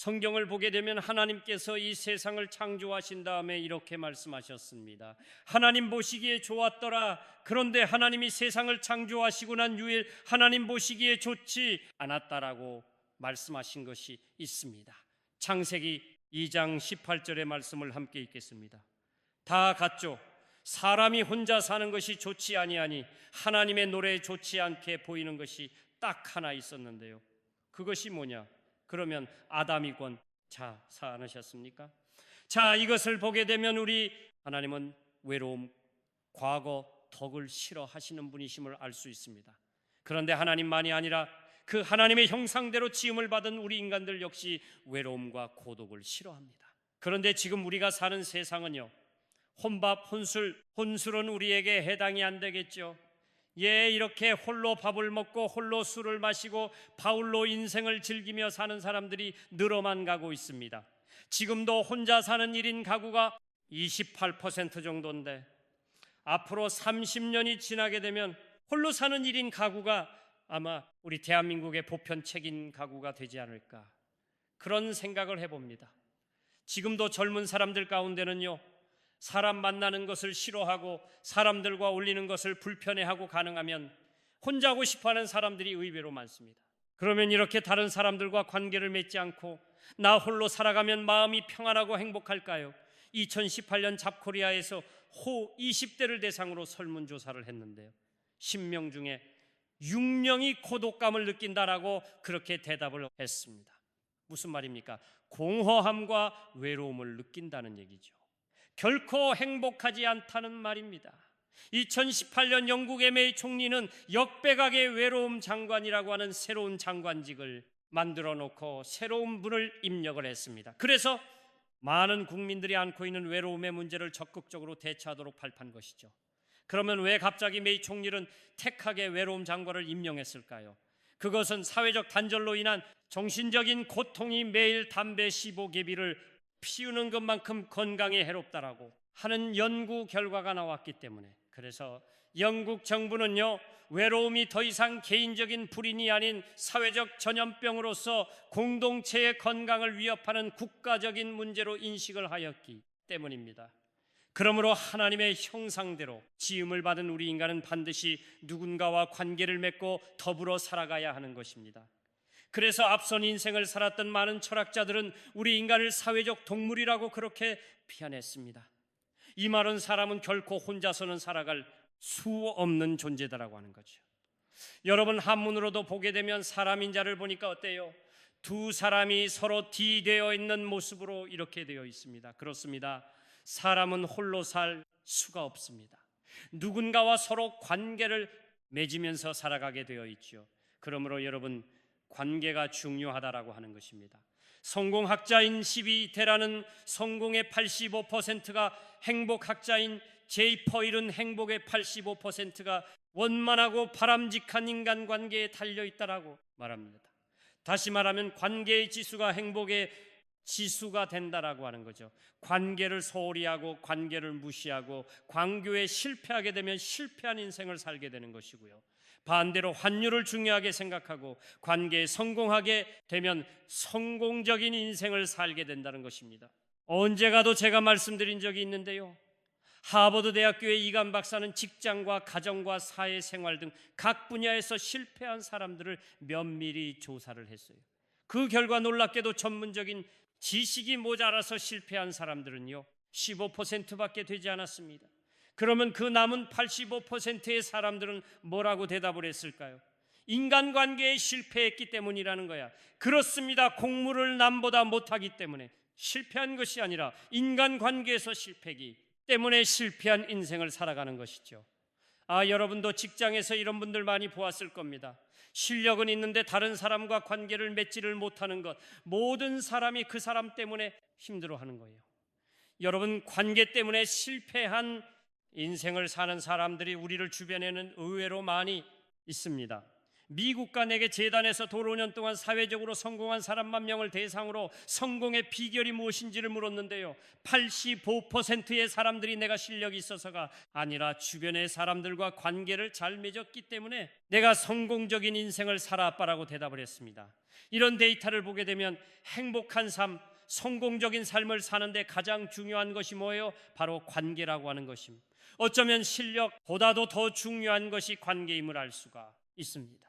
성경을 보게 되면 하나님께서 이 세상을 창조하신 다음에 이렇게 말씀하셨습니다. 하나님 보시기에 좋았더라. 그런데 하나님이 세상을 창조하시고 난 후에 하나님 보시기에 좋지 않았다라고 말씀하신 것이 있습니다. 창세기 2장 18절의 말씀을 함께 읽겠습니다. 다 같죠. 사람이 혼자 사는 것이 좋지 아니하니 하나님의 노래에 좋지 않게 보이는 것이 딱 하나 있었는데요. 그것이 뭐냐? 그러면 아담이건 자지 않으셨습니까? 자, 이것을 보게 되면 우리 하나님은 외로움, 과거, 덕을 싫어하시는 분이심을 알 수 있습니다. 그런데 하나님만이 아니라 그 하나님의 형상대로 지음을 받은 우리 인간들 역시 외로움과 고독을 싫어합니다. 그런데 지금 우리가 사는 세상은요, 혼밥, 혼술은 우리에게 해당이 안 되겠죠. 이렇게 홀로 밥을 먹고 홀로 술을 마시고 바울로 인생을 즐기며 사는 사람들이 늘어만 가고 있습니다. 지금도 혼자 사는 1인 가구가 28% 정도인데 앞으로 30년이 지나게 되면 홀로 사는 1인 가구가 아마 우리 대한민국의 보편책인 가구가 되지 않을까, 그런 생각을 해봅니다. 지금도 젊은 사람들 가운데는요, 사람 만나는 것을 싫어하고 사람들과 어울리는 것을 불편해하고 가능하면 혼자 하고 싶어하는 사람들이 의외로 많습니다. 그러면 이렇게 다른 사람들과 관계를 맺지 않고 나 홀로 살아가면 마음이 평안하고 행복할까요? 2018년 잡코리아에서 호 20대를 대상으로 설문조사를 했는데요, 10명 중에 6명이 고독감을 느낀다라고 그렇게 대답을 했습니다. 무슨 말입니까? 공허함과 외로움을 느낀다는 얘기죠. 결코 행복하지 않다는 말입니다. 2018년 영국 에메이 총리는 역백악의 외로움 장관이라고 하는 새로운 장관직을 만들어 놓고 새로운 분을 임력을 했습니다. 그래서 많은 국민들이 안고 있는 외로움의 문제를 적극적으로 대처하도록 발표한 것이죠. 그러면 왜 갑자기 메이 총리는 택하게 외로움 장관을 임명했을까요? 그것은 사회적 단절로 인한 정신적인 고통이 매일 담배 15개비를 피우는 것만큼 건강에 해롭다라고 하는 연구 결과가 나왔기 때문에, 그래서 영국 정부는요, 외로움이 더 이상 개인적인 불인이 아닌 사회적 전염병으로서 공동체의 건강을 위협하는 국가적인 문제로 인식을 하였기 때문입니다. 그러므로 하나님의 형상대로 지음을 받은 우리 인간은 반드시 누군가와 관계를 맺고 더불어 살아가야 하는 것입니다. 그래서 앞선 인생을 살았던 많은 철학자들은 우리 인간을 사회적 동물이라고 그렇게 표현했습니다. 이 말은 사람은 결코 혼자서는 살아갈 수 없는 존재다라고 하는 거죠. 여러분, 한문으로도 보게 되면 사람인자를 보니까 어때요? 두 사람이 서로 뒤되어 있는 모습으로 이렇게 되어 있습니다. 그렇습니다. 사람은 홀로 살 수가 없습니다. 누군가와 서로 관계를 맺으면서 살아가게 되어 있죠. 그러므로 여러분, 관계가 중요하다라고 하는 것입니다. 성공학자인 시비테라는 성공의 85%가, 행복학자인 제이 퍼일은 행복의 85%가 원만하고 바람직한 인간관계에 달려있다라고 말합니다. 다시 말하면 관계의 지수가 행복의 지수가 된다라고 하는 거죠. 관계를 소홀히 하고 관계를 무시하고 관계에 실패하게 되면 실패한 인생을 살게 되는 것이고요, 반대로 환율을 중요하게 생각하고 관계에 성공하게 되면 성공적인 인생을 살게 된다는 것입니다. 언제가도 제가 말씀드린 적이 있는데요, 하버드 대학교의 이간 박사는 직장과 가정과 사회생활 등 각 분야에서 실패한 사람들을 면밀히 조사를 했어요. 그 결과 놀랍게도 전문적인 지식이 모자라서 실패한 사람들은요 15%밖에 되지 않았습니다. 그러면 그 남은 85%의 사람들은 뭐라고 대답을 했을까요? 인간관계에 실패했기 때문이라는 거야. 그렇습니다. 공부를 남보다 못하기 때문에 실패한 것이 아니라 인간관계에서 실패하기 때문에 실패한 인생을 살아가는 것이죠. 여러분도 직장에서 이런 분들 많이 보았을 겁니다. 실력은 있는데 다른 사람과 관계를 맺지를 못하는 것, 모든 사람이 그 사람 때문에 힘들어하는 거예요. 여러분, 관계 때문에 실패한 인생을 사는 사람들이 우리를 주변에는 의외로 많이 있습니다. 미국가 내게 재단에서 돌 5년 동안 사회적으로 성공한 사람 10,000명을 대상으로 성공의 비결이 무엇인지를 물었는데요, 85%의 사람들이 내가 실력이 있어서가 아니라 주변의 사람들과 관계를 잘 맺었기 때문에 내가 성공적인 인생을 살아왔다라고 대답을 했습니다. 이런 데이터를 보게 되면 행복한 삶, 성공적인 삶을 사는데 가장 중요한 것이 뭐예요? 바로 관계라고 하는 것입니다. 어쩌면 실력보다도 더 중요한 것이 관계임을 알 수가 있습니다.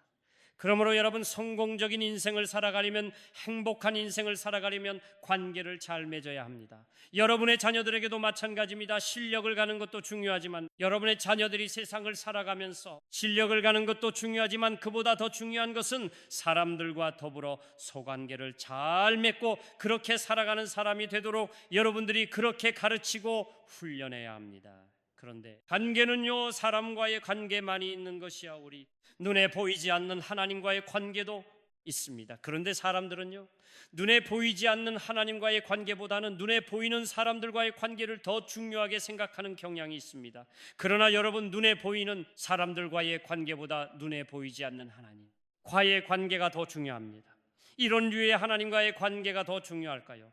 그러므로 여러분, 성공적인 인생을 살아가려면, 행복한 인생을 살아가려면 관계를 잘 맺어야 합니다. 여러분의 자녀들에게도 마찬가지입니다. 실력을 가는 것도 중요하지만, 여러분의 자녀들이 세상을 살아가면서 실력을 가는 것도 중요하지만, 그보다 더 중요한 것은 사람들과 더불어 소관계를 잘 맺고 그렇게 살아가는 사람이 되도록 여러분들이 그렇게 가르치고 훈련해야 합니다. 그런데 관계는요, 사람과의 관계만이 있는 것이야 우리 눈에 보이지 않는 하나님과의 관계도 있습니다. 그런데 사람들은요, 눈에 보이지 않는 하나님과의 관계보다는 눈에 보이는 사람들과의 관계를 더 중요하게 생각하는 경향이 있습니다. 그러나 여러분, 눈에 보이는 사람들과의 관계보다 눈에 보이지 않는 하나님과의 관계가 더 중요합니다. 이런 류의 하나님과의 관계가 더 중요할까요?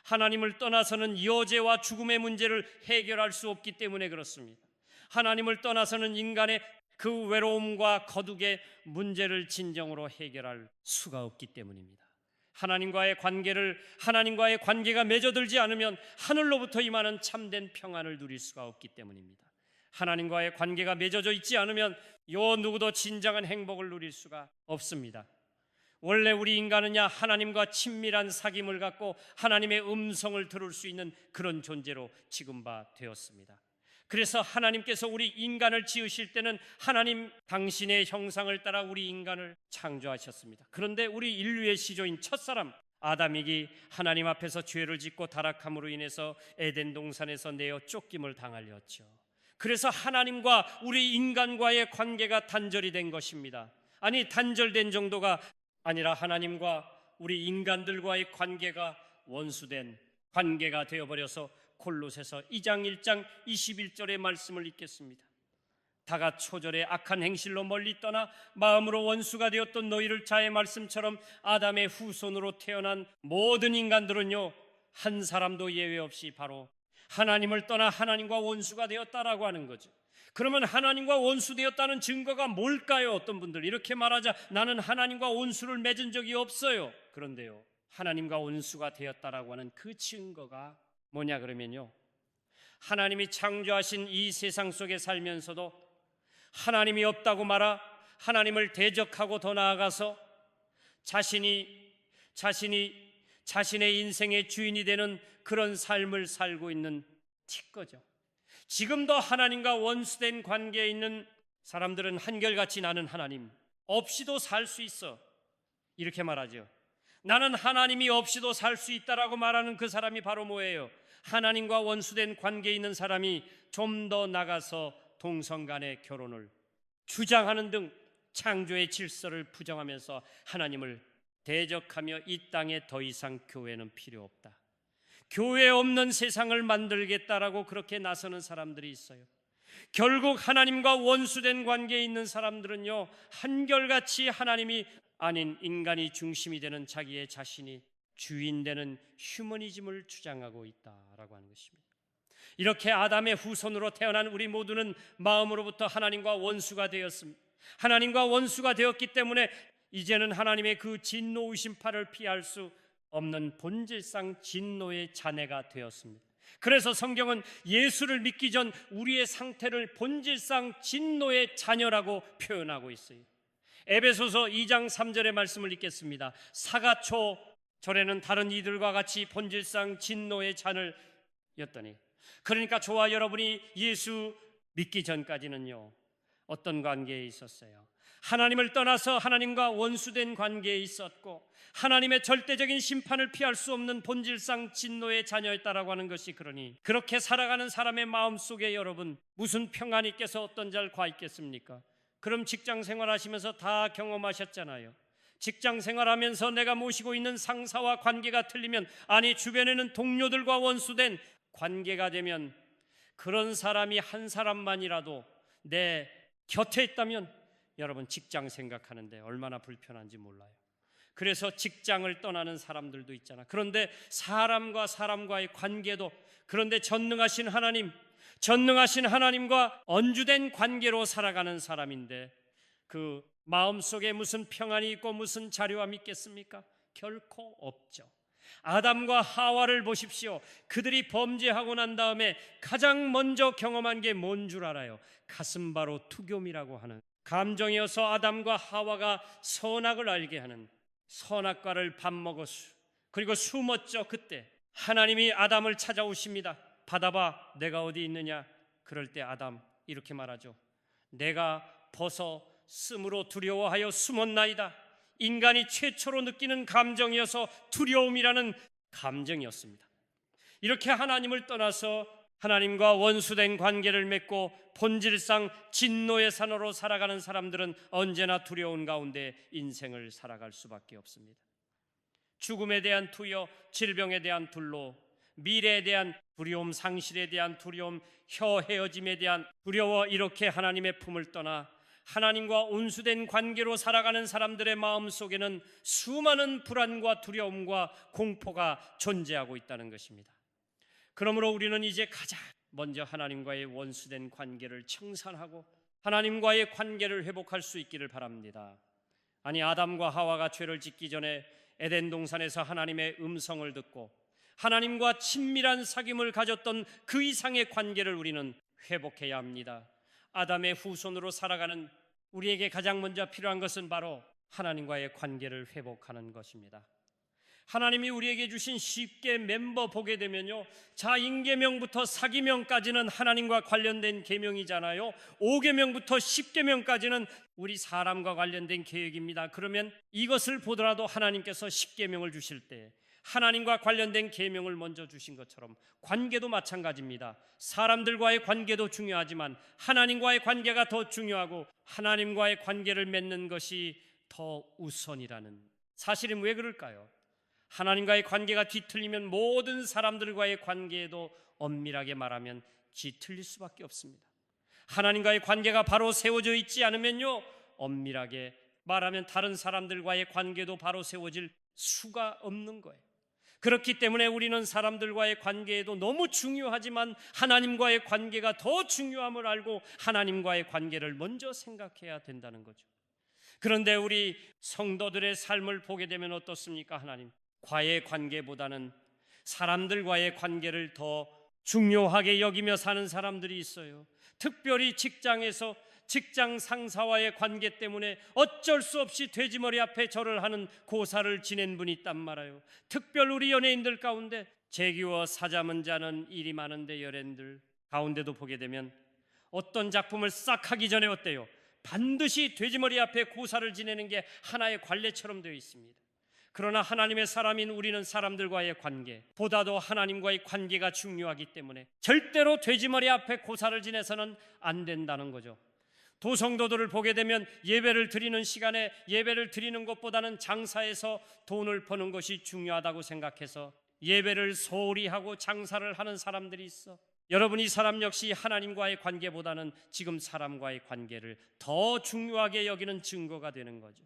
하나님을 떠나서는 여죄와 죽음의 문제를 해결할 수 없기 때문에 그렇습니다. 하나님을 떠나서는 인간의 그 외로움과 거둑의 문제를 진정으로 해결할 수가 없기 때문입니다. 하나님과의 관계가 맺어들지 않으면 하늘로부터 임하는 참된 평안을 누릴 수가 없기 때문입니다. 하나님과의 관계가 맺어져 있지 않으면 누구도 진정한 행복을 누릴 수가 없습니다. 원래 우리 인간은야, 하나님과 친밀한 사귐을 갖고 하나님의 음성을 들을 수 있는 그런 존재로 취급되었습니다. 그래서 하나님께서 우리 인간을 지으실 때는 하나님 당신의 형상을 따라 우리 인간을 창조하셨습니다. 그런데 우리 인류의 시조인 첫사람 아담이 하나님 앞에서 죄를 짓고 타락함으로 인해서 에덴 동산에서 내어 쫓김을 당하였죠. 그래서 하나님과 우리 인간과의 관계가 단절이 된 것입니다. 아니, 단절된 정도가 아니라 하나님과 우리 인간들과의 관계가 원수된 관계가 되어버려서 골로새서 2장 1장 21절의 말씀을 읽겠습니다. 다가 초절에 악한 행실로 멀리 떠나 마음으로 원수가 되었던 너희를 자의 말씀처럼 아담의 후손으로 태어난 모든 인간들은요, 한 사람도 예외 없이 바로 하나님을 떠나 하나님과 원수가 되었다라고 하는 거죠. 그러면 하나님과 원수되었다는 증거가 뭘까요? 어떤 분들 이렇게 말하자, 나는 하나님과 원수를 맺은 적이 없어요. 그런데요, 하나님과 원수가 되었다라고 하는 그 증거가 뭐냐 그러면요, 하나님이 창조하신 이 세상 속에 살면서도 하나님이 없다고 말하 하나님을 대적하고 더 나아가서 자신의 인생의 주인이 되는 그런 삶을 살고 있는 거죠. 지금도 하나님과 원수된 관계에 있는 사람들은 한결같이 나는 하나님 없이도 살 수 있어 이렇게 말하죠. 나는 하나님이 없이도 살 수 있다라고 말하는 그 사람이 바로 뭐예요? 하나님과 원수된 관계에 있는 사람이 좀 더 나가서 동성 간의 결혼을 주장하는 등 창조의 질서를 부정하면서 하나님을 대적하며 이 땅에 더 이상 교회는 필요 없다, 교회 없는 세상을 만들겠다라고 그렇게 나서는 사람들이 있어요. 결국 하나님과 원수된 관계에 있는 사람들은요, 한결같이 하나님이 아닌 인간이 중심이 되는 자기의 자신이 주인 되는 휴머니즘을 주장하고 있다라고 하는 것입니다. 이렇게 아담의 후손으로 태어난 우리 모두는 마음으로부터 하나님과 원수가 되었습니다. 하나님과 원수가 되었기 때문에 이제는 하나님의 그 진노우신 팔을 피할 수 없는 본질상 진노의 자녀가 되었습니다. 그래서 성경은 예수를 믿기 전 우리의 상태를 본질상 진노의 자녀라고 표현하고 있어요. 에베소서 2장 3절의 말씀을 읽겠습니다. 사가초 절에는 다른 이들과 같이 본질상 진노의 자녀였더니, 그러니까 저와 여러분이 예수 믿기 전까지는요, 어떤 관계에 있었어요? 하나님을 떠나서 하나님과 원수된 관계에 있었고 하나님의 절대적인 심판을 피할 수 없는 본질상 진노의 자녀였다라고 하는 것이, 그러니 그렇게 살아가는 사람의 마음속에 여러분 무슨 평안이 있겠어 어떤 잘 과 있겠습니까? 그럼 직장 생활하시면서 다 경험하셨잖아요. 직장 생활하면서 내가 모시고 있는 상사와 관계가 틀리면, 아니 주변에는 동료들과 원수된 관계가 되면, 그런 사람이 한 사람만이라도 내 곁에 있다면 여러분 직장 생각하는데 얼마나 불편한지 몰라요. 그래서 직장을 떠나는 사람들도 있잖아. 그런데 사람과 사람과의 관계도, 그런데 전능하신 하나님과 언주된 관계로 살아가는 사람인데 그 마음속에 무슨 평안이 있고 무슨 자료함이 있겠습니까? 결코 없죠. 아담과 하와를 보십시오. 그들이 범죄하고 난 다음에 가장 먼저 경험한 게 뭔 줄 알아요? 가슴바로 투교미라고 하는, 감정이어서 아담과 하와가 선악을 알게 하는, 선악과를 밥 먹었수. 그리고 숨었죠. 그때 하나님이 아담을 찾아오십니다. 받아봐, 내가 어디 있느냐? 그럴 때 아담 이렇게 말하죠. 내가 벗어 숨으로 두려워하여 숨었나이다. 인간이 최초로 느끼는 감정이어서 두려움이라는 감정이었습니다. 이렇게 하나님을 떠나서 하나님과 원수된 관계를 맺고 본질상 진노의 산으로 살아가는 사람들은 언제나 두려운 가운데 인생을 살아갈 수밖에 없습니다. 죽음에 대한 두려, 질병에 대한 둘로, 미래에 대한 두려움, 상실에 대한 두려움, 헤어짐에 대한 두려워, 이렇게 하나님의 품을 떠나 하나님과 온수된 관계로 살아가는 사람들의 마음속에는 수많은 불안과 두려움과 공포가 존재하고 있다는 것입니다. 그러므로 우리는 이제 가장 먼저 하나님과의 원수된 관계를 청산하고 하나님과의 관계를 회복할 수 있기를 바랍니다. 아니, 아담과 하와가 죄를 짓기 전에 에덴 동산에서 하나님의 음성을 듣고 하나님과 친밀한 사귐을 가졌던 그 이상의 관계를 우리는 회복해야 합니다. 아담의 후손으로 살아가는 우리에게 가장 먼저 필요한 것은 바로 하나님과의 관계를 회복하는 것입니다. 하나님이 우리에게 주신 10개 멤버 보게 되면요, 자, 인계명부터 사기명까지는 하나님과 관련된 계명이잖아요. 5계명부터 10계명까지는 우리 사람과 관련된 계획입니다. 그러면 이것을 보더라도 하나님께서 10계명을 주실 때 하나님과 관련된 계명을 먼저 주신 것처럼 관계도 마찬가지입니다. 사람들과의 관계도 중요하지만 하나님과의 관계가 더 중요하고 하나님과의 관계를 맺는 것이 더 우선이라는 사실은 왜 그럴까요? 하나님과의 관계가 뒤틀리면 모든 사람들과의 관계에도 엄밀하게 말하면 뒤틀릴 수밖에 없습니다. 하나님과의 관계가 바로 세워져 있지 않으면요, 엄밀하게 말하면 다른 사람들과의 관계도 바로 세워질 수가 없는 거예요. 그렇기 때문에 우리는 사람들과의 관계에도 너무 중요하지만 하나님과의 관계가 더 중요함을 알고 하나님과의 관계를 먼저 생각해야 된다는 거죠. 그런데 우리 성도들의 삶을 보게 되면 어떻습니까? 하나님과의 관계보다는 사람들과의 관계를 더 중요하게 여기며 사는 사람들이 있어요. 특별히 직장에서 직장 상사와의 관계 때문에 어쩔 수 없이 돼지머리 앞에 절을 하는 고사를 지낸 분이 있단 말이에요. 특별 우리 연예인들 가운데 재기와 사자문 자는 일이 많은데 연예인들 가운데도 보게 되면 어떤 작품을 싹 하기 전에 어때요? 반드시 돼지머리 앞에 고사를 지내는 게 하나의 관례처럼 되어 있습니다. 그러나 하나님의 사람인 우리는 사람들과의 관계보다도 하나님과의 관계가 중요하기 때문에 절대로 돼지머리 앞에 고사를 지내서는 안 된다는 거죠. 도성도들을 보게 되면 예배를 드리는 시간에 예배를 드리는 것보다는 장사해서 돈을 버는 것이 중요하다고 생각해서 예배를 소홀히 하고 장사를 하는 사람들이 있어. 여러분, 이 사람 역시 하나님과의 관계보다는 지금 사람과의 관계를 더 중요하게 여기는 증거가 되는 거죠.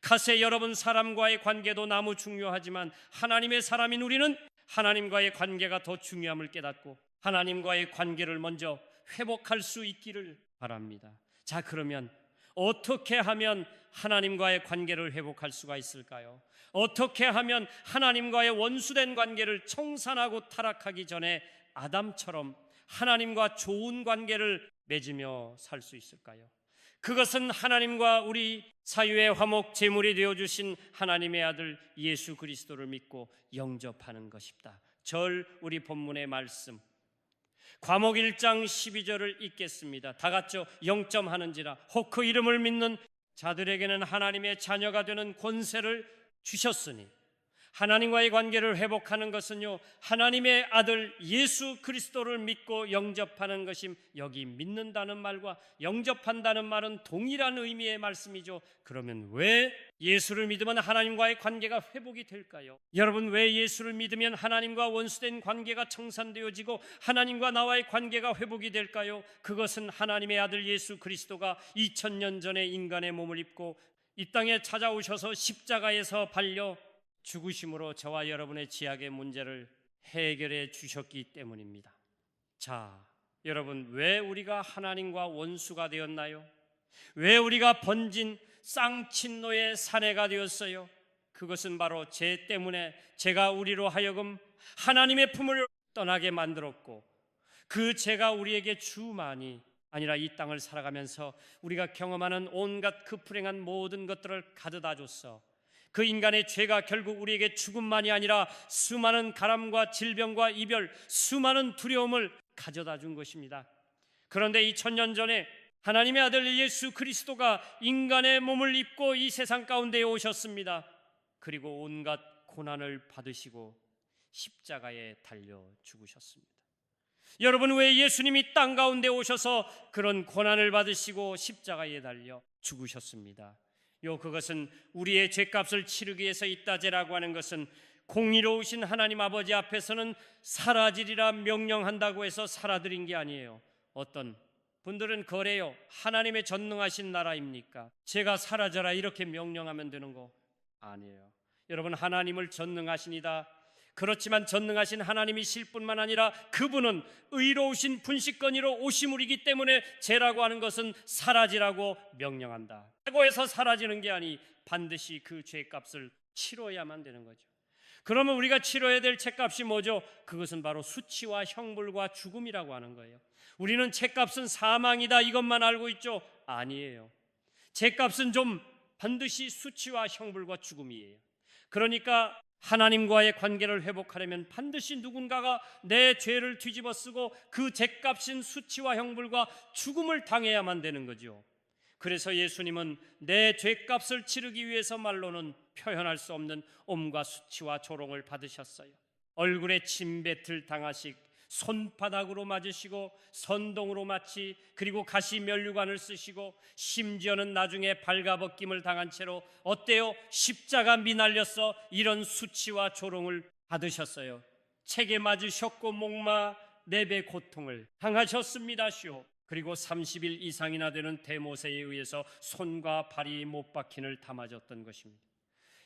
카세 여러분, 사람과의 관계도 너무 중요하지만 하나님의 사람인 우리는 하나님과의 관계가 더 중요함을 깨닫고 하나님과의 관계를 먼저 회복할 수 있기를 바랍니다. 자, 그러면 어떻게 하면 하나님과의 관계를 회복할 수가 있을까요? 어떻게 하면 하나님과의 원수된 관계를 청산하고 타락하기 전에 아담처럼 하나님과 좋은 관계를 맺으며 살 수 있을까요? 그것은 하나님과 우리 사유의 화목 제물이 되어주신 하나님의 아들 예수 그리스도를 믿고 영접하는 것입니다. 우리 본문의 말씀 과목 1장 12절을 읽겠습니다. 다 같이요. 영점하는지라 혹 그 이름을 믿는 자들에게는 하나님의 자녀가 되는 권세를 주셨으니 하나님과의 관계를 회복하는 것은요, 하나님의 아들 예수 그리스도를 믿고 영접하는 것임. 여기 믿는다는 말과 영접한다는 말은 동일한 의미의 말씀이죠. 그러면 왜 예수를 믿으면 하나님과의 관계가 회복이 될까요? 여러분, 왜 예수를 믿으면 하나님과 원수된 관계가 청산되어지고 하나님과 나와의 관계가 회복이 될까요? 그것은 하나님의 아들 예수 그리스도가 2000년 전에 인간의 몸을 입고 이 땅에 찾아오셔서 십자가에서 발려 죽으심으로 저와 여러분의 지약의 문제를 해결해 주셨기 때문입니다. 자, 여러분, 왜 우리가 하나님과 원수가 되었나요? 왜 우리가 번진 쌍친노의 사내가 되었어요? 그것은 바로 죄 때문에 죄가 우리로 하여금 하나님의 품을 떠나게 만들었고, 그 죄가 우리에게 주만이 아니라 이 땅을 살아가면서 우리가 경험하는 온갖 그 불행한 모든 것들을 가져다 줬어. 그 인간의 죄가 결국 우리에게 죽음만이 아니라 수많은 가람과 질병과 이별, 수많은 두려움을 가져다 준 것입니다. 그런데 2000년 전에 하나님의 아들 예수 그리스도가 인간의 몸을 입고 이 세상 가운데에 오셨습니다. 그리고 온갖 고난을 받으시고 십자가에 달려 죽으셨습니다. 여러분, 왜 예수님이 땅 가운데 오셔서 그런 고난을 받으시고 십자가에 달려 죽으셨습니다? 그것은 우리의 죄값을 치르기 위해서 있다제라고 하는 것은 공의로우신 하나님 아버지 앞에서는 사라지리라 명령한다고 해서 살아드린 게 아니에요. 어떤 분들은 그래요. 하나님의 전능하신 나라입니까? 제가 사라져라 이렇게 명령하면 되는 거 아니에요. 여러분, 하나님을 전능하시니다. 그렇지만 전능하신 하나님이실 뿐만 아니라 그분은 의로우신 분식건이로 오심물이기 때문에 죄라고 하는 것은 사라지라고 명령한다. 라고 해서 사라지는 게 아니, 반드시 그 죄값을 치러야만 되는 거죠. 그러면 우리가 치러야 될 죄값이 뭐죠? 그것은 바로 수치와 형벌과 죽음이라고 하는 거예요. 우리는 죄값은 사망이다 이것만 알고 있죠? 아니에요. 죄값은 좀 반드시 수치와 형벌과 죽음이에요. 그러니까 하나님과의 관계를 회복하려면 반드시 누군가가 내 죄를 뒤집어 쓰고 그 죄값인 수치와 형벌과 죽음을 당해야만 되는 거죠. 그래서 예수님은 내 죄값을 치르기 위해서 말로는 표현할 수 없는 옴과 수치와 조롱을 받으셨어요. 얼굴에 침뱉을 당하시고 손바닥으로 맞으시고 선동으로 맞지, 그리고 가시 면류관을 쓰시고 심지어는 나중에 발가벗김을 당한 채로 어때요? 십자가 미날려서 이런 수치와 조롱을 받으셨어요. 책에 맞으셨고 목마 네 배 고통을 당하셨습니다시오. 그리고 30일 이상이나 되는 대모세에 의해서 손과 발이 못 박힌을 다 맞았던 것입니다.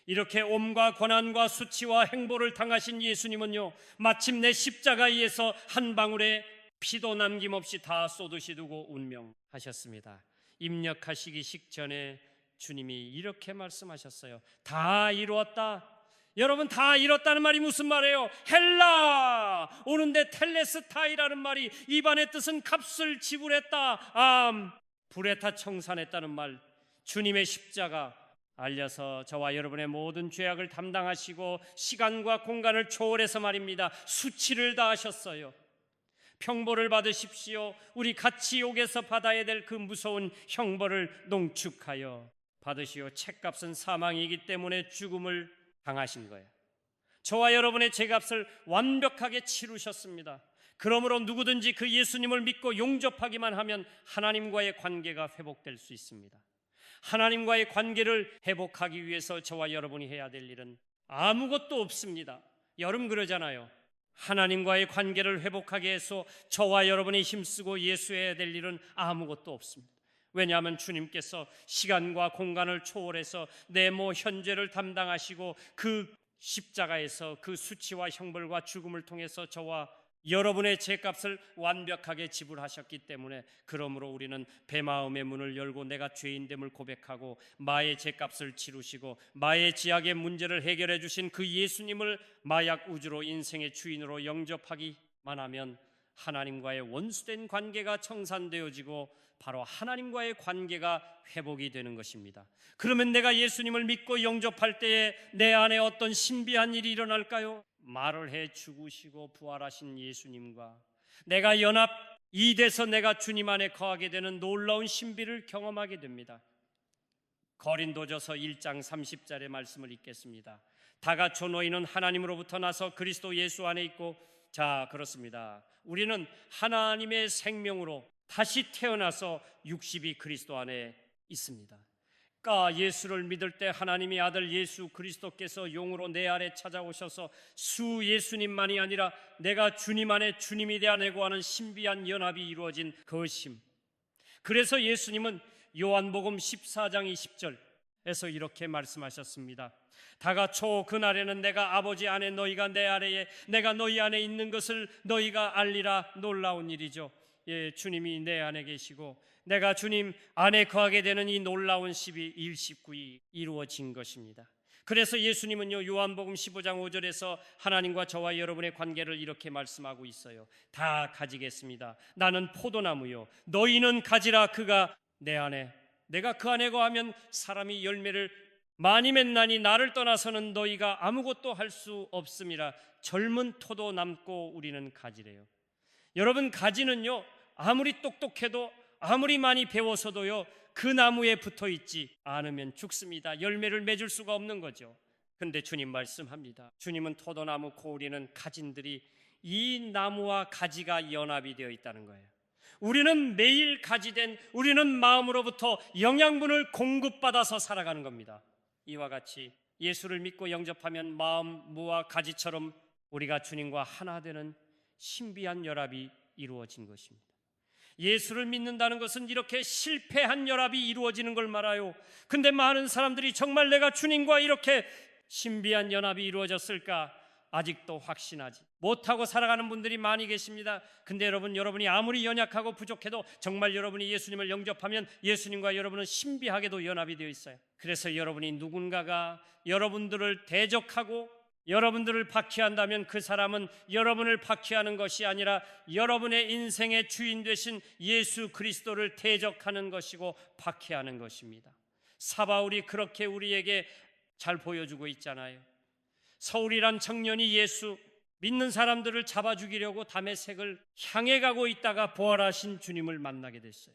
이렇게 옴과 고난과 수치와 행보를 당하신 예수님은요, 마침내 십자가에서 한 방울의 피도 남김없이 다 쏟으시두고 운명하셨습니다. 입력하시기 직전에 주님이 이렇게 말씀하셨어요. 다 이루었다. 여러분, 다 이뤘다는 말이 무슨 말이에요? 헬라 오는데 텔레스타이라는 말이 입안의 뜻은 값을 지불했다, 불에 타 청산했다는 말. 주님의 십자가 알려서 저와 여러분의 모든 죄악을 담당하시고 시간과 공간을 초월해서 말입니다, 수치를 다하셨어요. 형벌을 받으십시오. 우리 같이 욕에서 받아야 될 그 무서운 형벌을 농축하여 받으시오. 책값은 사망이기 때문에 죽음을 당하신 거예요. 저와 여러분의 죄값을 완벽하게 치르셨습니다. 그러므로 누구든지 그 예수님을 믿고 용접하기만 하면 하나님과의 관계가 회복될 수 있습니다. 하나님과의 관계를 회복하기 위해서 저와 여러분이 해야 될 일은 아무것도 없습니다. 여러분 그러잖아요. 하나님과의 관계를 회복하기 위해서 저와 여러분이 힘쓰고 예수해야 될 일은 아무것도 없습니다. 왜냐하면 주님께서 시간과 공간을 초월해서 내모 현재를 담당하시고 그 십자가에서 그 수치와 형벌과 죽음을 통해서 저와 여러분의 죄값을 완벽하게 지불하셨기 때문에, 그러므로 우리는 배마음의 문을 열고 내가 죄인됨을 고백하고 마의 죄값을 치르시고 마의 지약의 문제를 해결해 주신 그 예수님을 마약 우주로 인생의 주인으로 영접하기만 하면 하나님과의 원수된 관계가 청산되어지고 바로 하나님과의 관계가 회복이 되는 것입니다. 그러면 내가 예수님을 믿고 영접할 때에 내 안에 어떤 신비한 일이 일어날까요? 말을 해 죽으시고 부활하신 예수님과 내가 연합이 돼서 내가 주님 안에 거하게 되는 놀라운 신비를 경험하게 됩니다. 거린도전서 1장 30절의 말씀을 읽겠습니다. 다 갖춰 너희는 하나님으로부터 나서 그리스도 예수 안에 있고. 자, 그렇습니다. 우리는 하나님의 생명으로 다시 태어나서 육십이 그리스도 안에 있습니다. 그러니까 예수를 믿을 때 하나님의 아들 예수 그리스도께서 용으로 내 안에 찾아오셔서 수 예수님만이 아니라 내가 주님 안에 주님이 되어내고 하는 신비한 연합이 이루어진 것임. 그래서 예수님은 요한복음 14장 20절에서 이렇게 말씀하셨습니다. 다 갖춰 그날에는 내가 아버지 안에 너희가 내 아래에 내가 너희 안에 있는 것을 너희가 알리라. 놀라운 일이죠. 예, 주님이 내 안에 계시고 내가 주님 안에 거하게 되는 이 놀라운 19이 이루어진 것입니다. 그래서 예수님은요, 요한복음 15장 5절에서 하나님과 저와 여러분의 관계를 이렇게 말씀하고 있어요. 다 가지겠습니다. 나는 포도나무요 너희는 가지라. 그가 내 안에 내가 그 안에 거하면 사람이 열매를 많이 맺나니 나를 떠나서는 너희가 아무것도 할 수 없음이라. 젊은 토도 남고 우리는 가지래요. 여러분, 가지는요 아무리 똑똑해도 아무리 많이 배워서도요 그 나무에 붙어 있지 않으면 죽습니다. 열매를 맺을 수가 없는 거죠. 근데 주님 말씀합니다. 주님은 토도나무고 우리는 가진들이 이 나무와 가지가 연합이 되어 있다는 거예요. 우리는 매일 가지된 우리는 마음으로부터 영양분을 공급받아서 살아가는 겁니다. 이와 같이 예수를 믿고 영접하면 마음, 무와 가지처럼 우리가 주님과 하나 되는 신비한 연합이 이루어진 것입니다. 예수를 믿는다는 것은 이렇게 실패한 연합이 이루어지는 걸 말아요. 근데 많은 사람들이 정말 내가 주님과 이렇게 신비한 연합이 이루어졌을까? 아직도 확신하지 못하고 살아가는 분들이 많이 계십니다. 근데 여러분이 아무리 연약하고 부족해도 정말 여러분이 예수님을 영접하면 예수님과 여러분은 신비하게도 연합이 되어 있어요. 그래서 여러분이 누군가가 여러분들을 대적하고 여러분들을 박해한다면 그 사람은 여러분을 박해하는 것이 아니라 여러분의 인생의 주인 되신 예수 그리스도를 대적하는 것이고 박해하는 것입니다. 사바울이 그렇게 우리에게 잘 보여주고 있잖아요. 서울이란 청년이 예수 믿는 사람들을 잡아 죽이려고 다메섹을 향해 가고 있다가 부활하신 주님을 만나게 됐어요.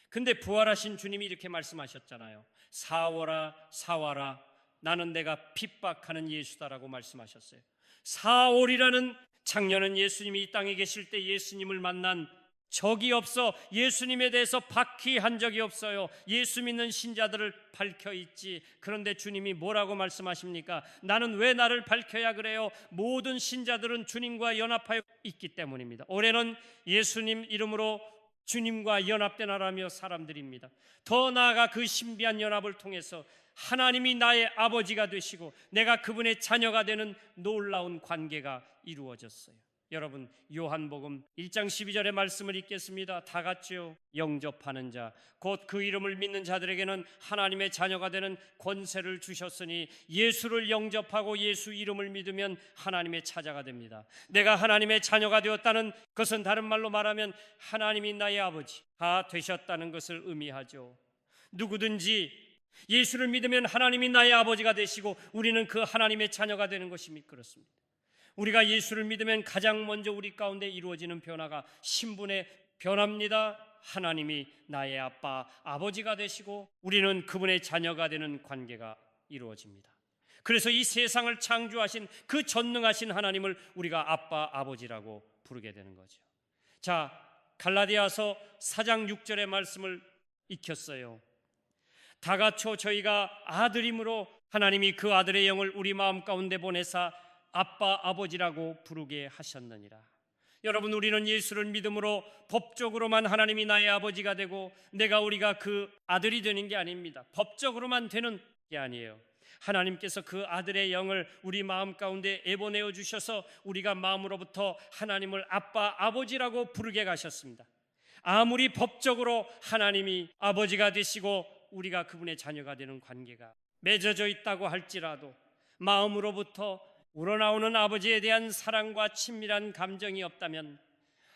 근데 부활하신 주님이 이렇게 말씀하셨잖아요. 사와라 사와라 나는 내가 핍박하는 예수다라고 말씀하셨어요. 사울이라는 청년은 예수님이 이 땅에 계실 때 예수님을 만난 적이 없어 예수님에 대해서 박해한 적이 없어요. 예수 믿는 신자들을 밝혀있지. 그런데 주님이 뭐라고 말씀하십니까? 나는 왜 나를 밝혀야 그래요? 모든 신자들은 주님과 연합하여 있기 때문입니다. 올해는 예수님 이름으로 주님과 연합된 나라며 사람들입니다. 더 나아가 그 신비한 연합을 통해서 하나님이 나의 아버지가 되시고 내가 그분의 자녀가 되는 놀라운 관계가 이루어졌어요. 여러분, 요한복음 1장 12절의 말씀을 읽겠습니다. 다 같이요. 영접하는 자 곧 그 이름을 믿는 자들에게는 하나님의 자녀가 되는 권세를 주셨으니 예수를 영접하고 예수 이름을 믿으면 하나님의 자녀가 됩니다. 내가 하나님의 자녀가 되었다는 것은 다른 말로 말하면 하나님이 나의 아버지가 되셨다는 것을 의미하죠. 누구든지 예수를 믿으면 하나님이 나의 아버지가 되시고 우리는 그 하나님의 자녀가 되는 것이 그렇습니다. 우리가 예수를 믿으면 가장 먼저 우리 가운데 이루어지는 변화가 신분의 변화입니다. 하나님이 나의 아빠, 아버지가 되시고 우리는 그분의 자녀가 되는 관계가 이루어집니다. 그래서 이 세상을 창조하신 그 전능하신 하나님을 우리가 아빠, 아버지라고 부르게 되는 거죠. 자, 갈라디아서 4장 6절의 말씀을 익혔어요. 다 갖춰 저희가 아들임으로 하나님이 그 아들의 영을 우리 마음 가운데 보내사 아빠 아버지라고 부르게 하셨느니라. 여러분, 우리는 예수를 믿음으로 법적으로만 하나님이 나의 아버지가 되고 우리가 그 아들이 되는 게 아닙니다. 법적으로만 되는 게 아니에요. 하나님께서 그 아들의 영을 우리 마음 가운데 내보내어 주셔서 우리가 마음으로부터 하나님을 아빠 아버지라고 부르게 하셨습니다. 아무리 법적으로 하나님이 아버지가 되시고 우리가 그분의 자녀가 되는 관계가 맺어져 있다고 할지라도 마음으로부터 우러나오는 아버지에 대한 사랑과 친밀한 감정이 없다면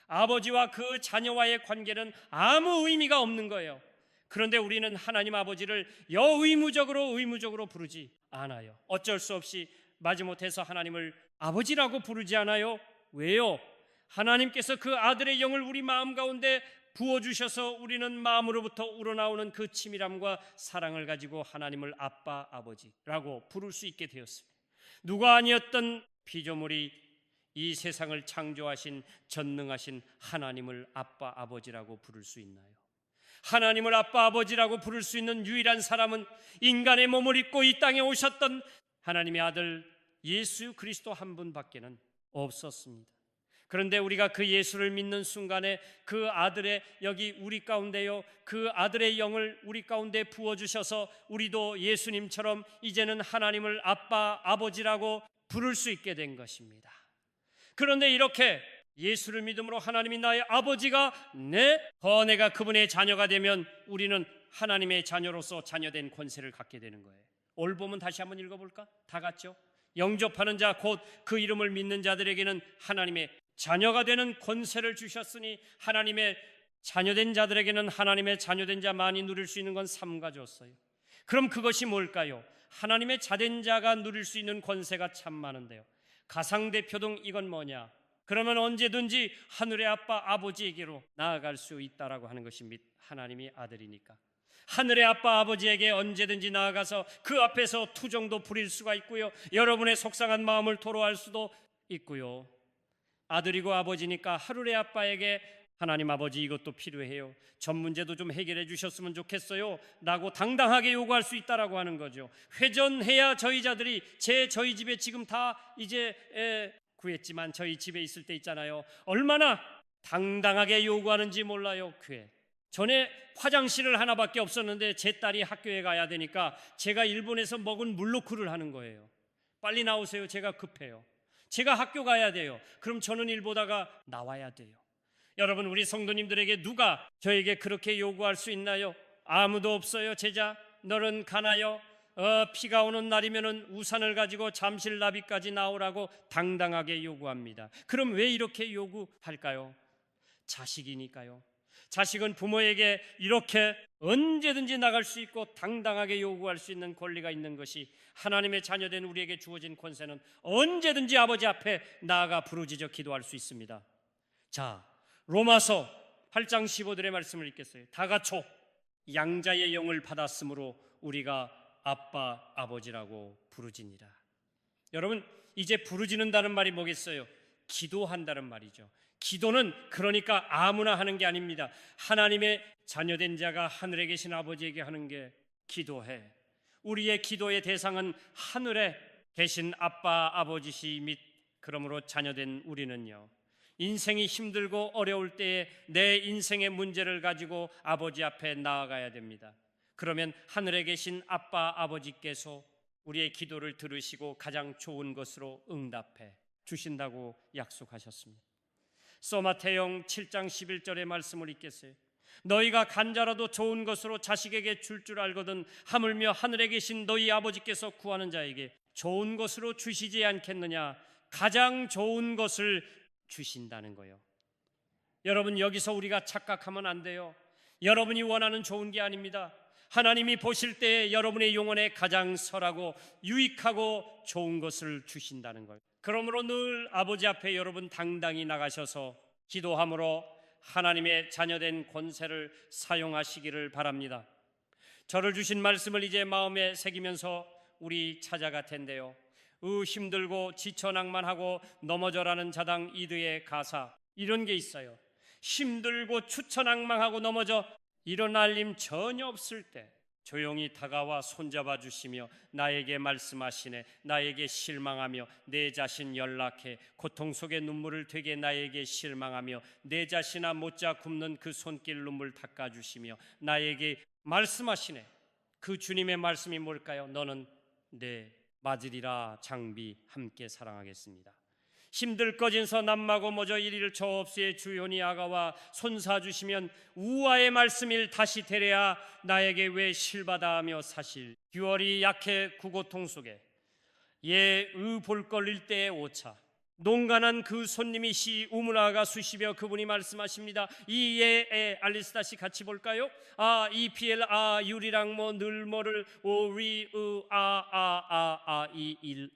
아버지와 그 자녀와의 관계는 아무 의미가 없는 거예요. 그런데 우리는 하나님 아버지를 의무적으로 부르지 않아요. 어쩔 수 없이 마지못해서 하나님을 아버지라고 부르지 않아요. 왜요? 하나님께서 그 아들의 영을 우리 마음 가운데 부어주셔서 우리는 마음으로부터 우러나오는 그 치밀함과 사랑을 가지고 하나님을 아빠, 아버지라고 부를 수 있게 되었습니다. 누가 아니었던 피조물이 이 세상을 창조하신 전능하신 하나님을 아빠 아버지라고 부를 수 있나요? 하나님을 아빠 아버지라고 부를 수 있는 유일한 사람은 인간의 몸을 입고 이 땅에 오셨던 하나님의 아들 예수 그리스도 한 분밖에는 없었습니다. 그런데 우리가 그 예수를 믿는 순간에 그 아들의 여기 우리 가운데요, 그 아들의 영을 우리 가운데 부어주셔서 우리도 예수님처럼 이제는 하나님을 아빠 아버지라고 부를 수 있게 된 것입니다. 그런데 이렇게 예수를 믿음으로 하나님이 나의 아버지가 내가 그분의 자녀가 되면 우리는 하나님의 자녀로서 자녀된 권세를 갖게 되는 거예요. 오늘 보면 다시 한번 읽어볼까? 다 같죠? 영접하는 자 곧 그 이름을 믿는 자들에게는 하나님의 자녀가 되는 권세를 주셨으니 하나님의 자녀된 자들에게는 하나님의 자녀된 자 많이 누릴 수 있는 건 삼가 줬어요. 그럼 그것이 뭘까요? 하나님의 자된 자가 누릴 수 있는 권세가 참 많은데요. 가상대표동 이건 뭐냐? 그러면 언제든지 하늘의 아빠 아버지에게로 나아갈 수 있다라고 하는 것입니다. 하나님이 아들이니까 하늘의 아빠 아버지에게 언제든지 나아가서 그 앞에서 투정도 부릴 수가 있고요, 여러분의 속상한 마음을 토로할 수도 있고요. 아들이고 아버지니까 하늘의 아빠에게 하나님 아버지 이것도 필요해요, 전 문제도 좀 해결해 주셨으면 좋겠어요 라고 당당하게 요구할 수 있다라고 하는 거죠. 회전해야 저희 자들이 저희 집에 지금 다 이제 구했지만 저희 집에 있을 때 있잖아요, 얼마나 당당하게 요구하는지 몰라요. 교회 전에 화장실을 하나밖에 없었는데 제 딸이 학교에 가야 되니까 제가 일본에서 먹은 물로크를 하는 거예요. 빨리 나오세요, 제가 급해요, 제가 학교 가야 돼요. 그럼 저는 일 보다가 나와야 돼요. 여러분, 우리 성도님들에게 누가 저에게 그렇게 요구할 수 있나요? 아무도 없어요. 제자 너는 가나요? 비가 오는 날이면 우산을 가지고 잠실나비까지 나오라고 당당하게 요구합니다. 그럼 왜 이렇게 요구할까요? 자식이니까요. 자식은 부모에게 이렇게 언제든지 나갈 수 있고 당당하게 요구할 수 있는 권리가 있는 것이, 하나님의 자녀된 우리에게 주어진 권세는 언제든지 아버지 앞에 나아가 부르짖어 기도할 수 있습니다. 자, 로마서 8장 15절의 말씀을 읽겠어요. 다 같이 양자의 영을 받았으므로 우리가 아빠 아버지라고 부르짖니라. 여러분, 이제 부르짖는다는 말이 뭐겠어요? 기도한다는 말이죠. 기도는 그러니까 아무나 하는 게 아닙니다. 하나님의 자녀된 자가 하늘에 계신 아버지에게 하는 게 기도해. 우리의 기도의 대상은 하늘에 계신 아빠 아버지시 및 그러므로 자녀된 우리는요, 인생이 힘들고 어려울 때에 내 인생의 문제를 가지고 아버지 앞에 나아가야 됩니다. 그러면 하늘에 계신 아빠 아버지께서 우리의 기도를 들으시고 가장 좋은 것으로 응답해 주신다고 약속하셨습니다. 소마태형 7장 11절의 말씀을 읽겠어요. 너희가 간자라도 좋은 것으로 자식에게 줄 알거든 하물며 하늘에 계신 너희 아버지께서 구하는 자에게 좋은 것으로 주시지 않겠느냐. 가장 좋은 것을 주신다는 거예요. 여러분, 여기서 우리가 착각하면 안 돼요. 여러분이 원하는 좋은 게 아닙니다. 하나님이 보실 때 여러분의 영혼에 가장 선하고 유익하고 좋은 것을 주신다는 거예요. 그러므로 늘 아버지 앞에 여러분 당당히 나가셔서 기도함으로 하나님의 자녀된 권세를 사용하시기를 바랍니다. 저를 주신 말씀을 이제 마음에 새기면서 우리 찾아갈 텐데요, 힘들고 지쳐 낭만하고 넘어져라는 자당 이드의 가사, 이런 게 있어요. 힘들고 추천낭망하고 넘어져 일어날 힘 전혀 없을 때 조용히 다가와 손잡아 주시며 나에게 말씀하시네. 나에게 실망하며 내 자신 연락해 고통 속에 눈물을 되게 나에게 실망하며 내 자신아 못자 굽는 그 손길 눈물 닦아주시며 나에게 말씀하시네. 그 주님의 말씀이 뭘까요? 너는 내 맞으리라 장비 함께 사랑하겠습니다. 힘들 꺼진서 남마고 모저 이리를 저 없이의 주연이 아가와 손사주시면 우화의 말씀일 다시 데려야 나에게 왜 실바다 하며 사실 규월이 약해 구고통 속에 예의 볼걸릴 때의 오차 농간한 그 손님이 시 우물아가 수시며 그분이 말씀하십니다. 이 예에 알리스다시 같이 볼까요? EPL 유리랑 늘모를 오리 이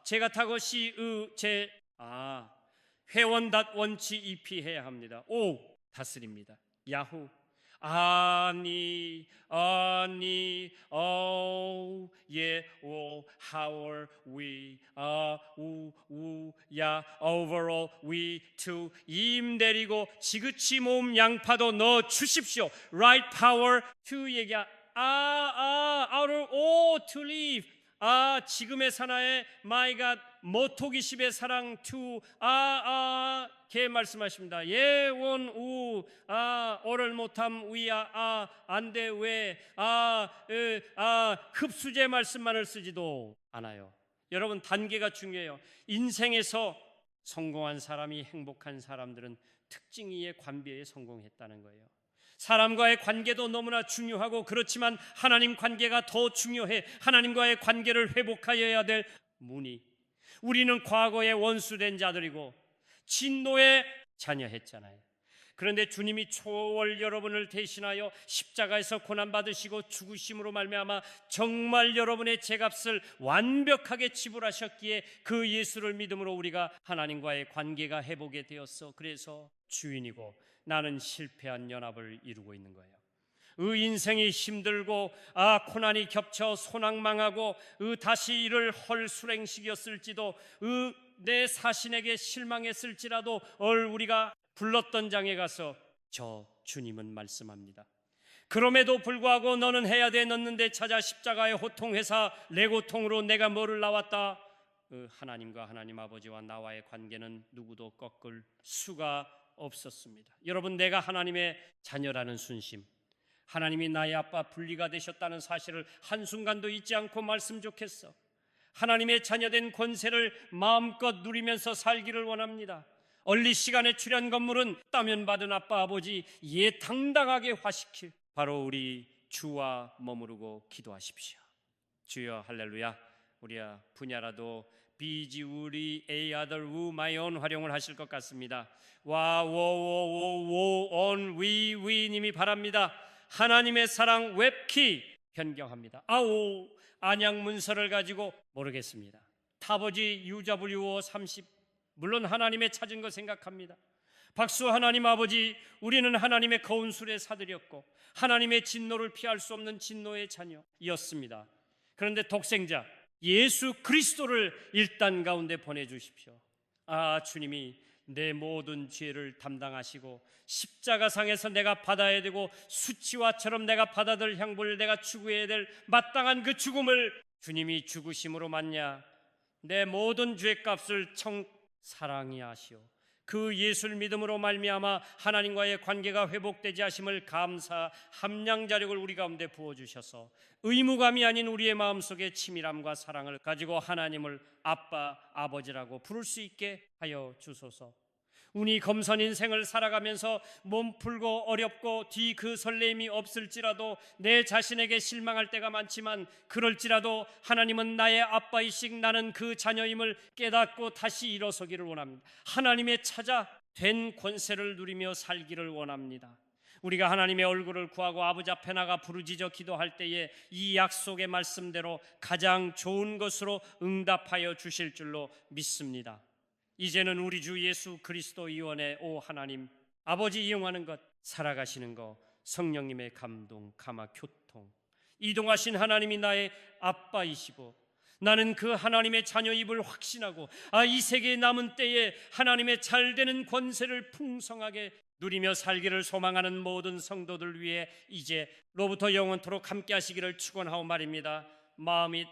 제가 타고 제 회원 원치 EP 해야 합니다. 오 다스립니다. 야후 아니, 아니, 예, 오, how are we, 야, overall, we, to, 임 내리고 지그치 모음 양파도 넣어 주십시오. Right power to 얘기야. outer, to leave. 지금의 사나의 my God, 모토기십의 사랑 to, 개 말씀하십니다. 예원 우, 오를 못함 위야, 안돼 왜, 흡수제 말씀만을 쓰지도 않아요. 여러분, 단계가 중요해요. 인생에서 성공한 사람이, 행복한 사람들은 특징 이의 관계에 성공했다는 거예요. 사람과의 관계도 너무나 중요하고, 그렇지만 하나님 관계가 더 중요해. 하나님과의 관계를 회복하여야 될 문이, 우리는 과거에 원수된 자들이고 진노의 자녀했잖아요. 그런데 주님이 초월 여러분을 대신하여 십자가에서 고난받으시고 죽으심으로 말미암아 정말 여러분의 죄값을 완벽하게 지불하셨기에 그 예수를 믿음으로 우리가 하나님과의 관계가 회복이 되었어. 그래서 주인이고 나는 실패한 연합을 이루고 있는 거예요. 인생이 힘들고 고난이 겹쳐 소낭망하고 다시 이를 헐 수랭식이었을지도 내 사신에게 실망했을지라도 우리가 불렀던 장에 가서 저 주님은 말씀합니다. 그럼에도 불구하고 너는 해야 돼. 넣는데 찾아 십자가의 호통회사 내 고통으로 내가 뭐를 나왔다. 하나님과 하나님 아버지와 나와의 관계는 누구도 꺾을 수가 없었습니다. 여러분, 내가 하나님의 자녀라는 순심, 하나님이 나의 아빠 분리가 되셨다는 사실을 한순간도 잊지 않고 말씀 좋겠어. 하나님의 자녀된 권세를 마음껏 누리면서 살기를 원합니다. 얼리 시간에 출연 건물은 따면 받은 아빠 아버지 당당하게 화시킬 바로 우리 주와 머무르고 기도하십시오. 주여 할렐루야. 우리야 분야라도 비지 우리 a other 우 my own 활용을 하실 것 같습니다. on we 님이 바랍니다. 하나님의 사랑 웹키 변경합니다. 안양 문서를 가지고 모르겠습니다. 타버지 UWO 30 물론 하나님의 찾은 거 생각합니다. 박수. 하나님 아버지, 우리는 하나님의 거운술에 사들였고 하나님의 진노를 피할 수 없는 진노의 자녀였습니다. 그런데 독생자 예수 그리스도를 일단 가운데 보내주십시오. 주님이 내 모든 죄를 담당하시고 십자가상에서 내가 받아야 되고 수치와처럼 내가 받아들 향불을 내가 추구해야 될 마땅한 그 죽음을 주님이 죽으심으로 맞냐 내 모든 죄값을 사랑이 하시오. 그 예수를 믿음으로 말미암아 하나님과의 관계가 회복되지 하심을 감사 함량자력을 우리 가운데 부어주셔서 의무감이 아닌 우리의 마음속에 치밀함과 사랑을 가지고 하나님을 아빠, 아버지라고 부를 수 있게 하여 주소서. 우리 검선 인생을 살아가면서 몸 풀고 어렵고 뒤 그 설레임이 없을지라도 내 자신에게 실망할 때가 많지만 그럴지라도 하나님은 나의 아빠이식 나는 그 자녀임을 깨닫고 다시 일어서기를 원합니다. 하나님의 찾아 된 권세를 누리며 살기를 원합니다. 우리가 하나님의 얼굴을 구하고 아버지 앞에 나가 부르짖어 기도할 때에 이 약속의 말씀대로 가장 좋은 것으로 응답하여 주실 줄로 믿습니다. 이제는 우리 주 예수 그리스도 이원의 하나님 아버지 이용하는 것, 살아가시는 것, 성령님의 감동, 감화, 교통, 이동하신 하나님이 나의 아빠이시고 나는 그 하나님의 자녀임을 확신하고 이 세계에 남은 때에 하나님의 잘되는 권세를 풍성하게 누리며 살기를 소망하는 모든 성도들 위해 이제로부터 영원토록 함께 하시기를 축원하오 말입니다. 마음이